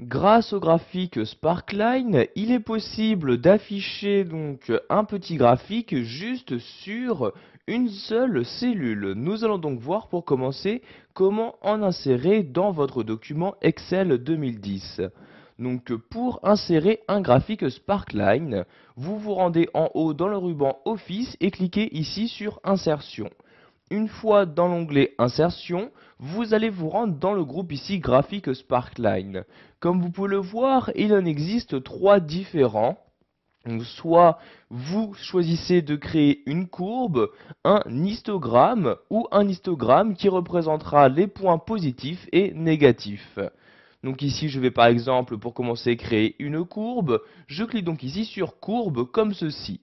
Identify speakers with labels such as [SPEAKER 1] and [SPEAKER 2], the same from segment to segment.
[SPEAKER 1] Grâce au graphique Sparkline, il est possible d'afficher donc un petit graphique juste sur une seule cellule. Nous allons donc voir pour commencer comment en insérer dans votre document Excel 2010. Donc pour insérer un graphique Sparkline, vous vous rendez en haut dans le ruban Office et cliquez ici sur Insertion. Une fois dans l'onglet Insertion, vous allez vous rendre dans le groupe ici Graphique Sparkline. Comme vous pouvez le voir, il en existe trois différents. Donc, soit vous choisissez de créer une courbe, un histogramme ou un histogramme qui représentera les points positifs et négatifs. Donc ici, je vais par exemple, pour commencer, créer une courbe. Je clique donc ici sur courbe comme ceci.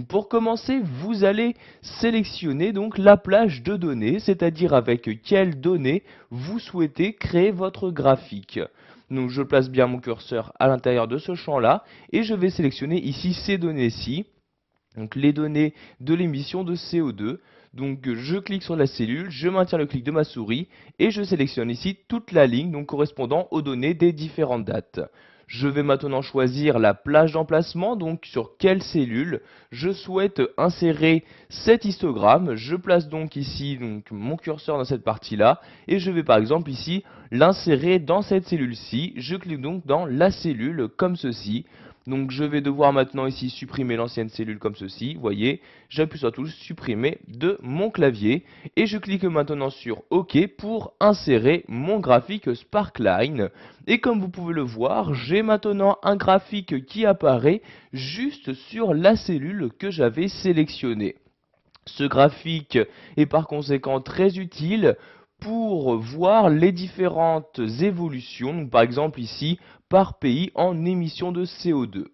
[SPEAKER 1] Pour commencer, vous allez sélectionner donc la plage de données, c'est-à-dire avec quelles données vous souhaitez créer votre graphique. Donc je place bien mon curseur à l'intérieur de ce champ-là et je vais sélectionner ici ces données-ci, donc les données de l'émission de CO2. Donc je clique sur la cellule, je maintiens le clic de ma souris et je sélectionne ici toute la ligne donc correspondant aux données des différentes dates. Je vais maintenant choisir la plage d'emplacement, donc sur quelle cellule je souhaite insérer cet histogramme. Je place donc ici donc, mon curseur dans cette partie-là et je vais par exemple ici l'insérer dans cette cellule-ci. Je clique donc dans la cellule comme ceci. Donc je vais devoir maintenant ici supprimer l'ancienne cellule comme ceci, vous voyez, j'appuie sur la touche supprimer de mon clavier et je clique maintenant sur OK pour insérer mon graphique Sparkline. Et comme vous pouvez le voir, j'ai maintenant un graphique qui apparaît juste sur la cellule que j'avais sélectionnée. Ce graphique est par conséquent très utile pour voir les différentes évolutions, donc par exemple ici, par pays en émissions de CO2.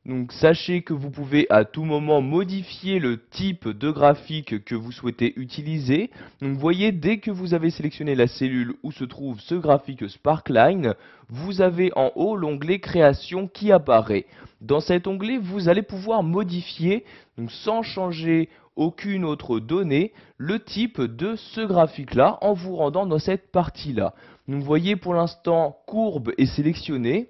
[SPEAKER 1] Donc sachez que vous pouvez à tout moment modifier le type de graphique que vous souhaitez utiliser. Donc vous voyez, dès que vous avez sélectionné la cellule où se trouve ce graphique Sparkline, vous avez en haut l'onglet Création qui apparaît. Dans cet onglet, vous allez pouvoir modifier, donc sans changer aucune autre donnée, le type de ce graphique-là en vous rendant dans cette partie-là. Donc vous voyez, pour l'instant, courbe est sélectionnée.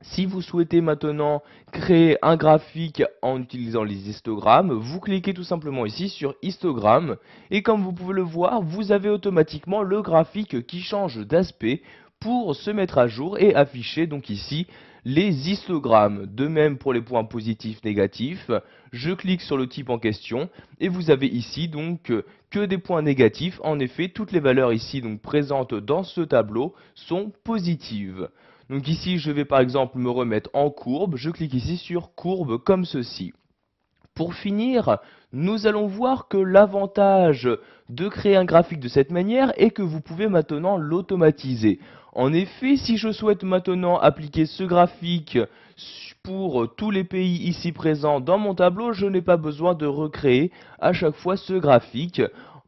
[SPEAKER 1] Si vous souhaitez maintenant créer un graphique en utilisant les histogrammes, vous cliquez tout simplement ici sur histogramme et comme vous pouvez le voir, vous avez automatiquement le graphique qui change d'aspect pour se mettre à jour et afficher donc ici les histogrammes. De même pour les points positifs, négatifs, je clique sur le type en question et vous avez ici donc que des points négatifs. En effet, toutes les valeurs ici donc présentes dans ce tableau sont positives. Donc ici, je vais par exemple me remettre en courbe. Je clique ici sur courbe comme ceci. Pour finir, nous allons voir que l'avantage de créer un graphique de cette manière est que vous pouvez maintenant l'automatiser. En effet, si je souhaite maintenant appliquer ce graphique pour tous les pays ici présents dans mon tableau, je n'ai pas besoin de recréer à chaque fois ce graphique.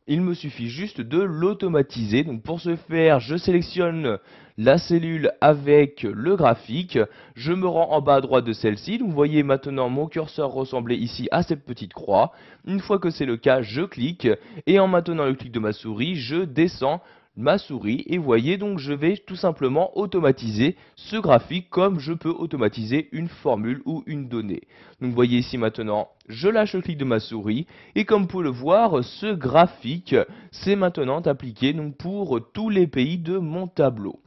[SPEAKER 1] Il me suffit juste de l'automatiser. Donc pour ce faire, je sélectionne la cellule avec le graphique. Je me rends en bas à droite de celle-ci. Donc vous voyez maintenant mon curseur ressembler ici à cette petite croix. Une fois que c'est le cas, je clique. Et en maintenant le clic de ma souris, je descends ma souris et vous voyez donc je vais tout simplement automatiser ce graphique comme je peux automatiser une formule ou une donnée. Donc vous voyez ici maintenant je lâche le clic de ma souris et comme vous pouvez le voir ce graphique c'est maintenant appliqué donc pour tous les pays de mon tableau.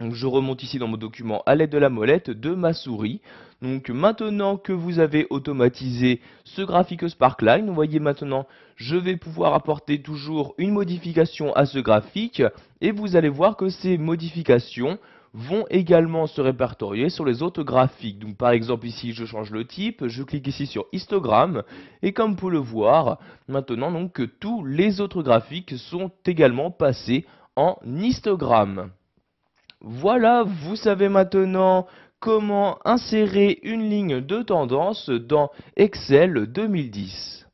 [SPEAKER 1] Donc je remonte ici dans mon document à l'aide de la molette de ma souris. Donc maintenant que vous avez automatisé ce graphique Sparkline, vous voyez maintenant je vais pouvoir apporter toujours une modification à ce graphique et vous allez voir que ces modifications vont également se répertorier sur les autres graphiques. Donc par exemple ici je change le type, je clique ici sur histogramme et comme vous pouvez le voir maintenant donc que tous les autres graphiques sont également passés en histogramme. Voilà, vous savez maintenant comment insérer une ligne de tendance dans Excel 2010.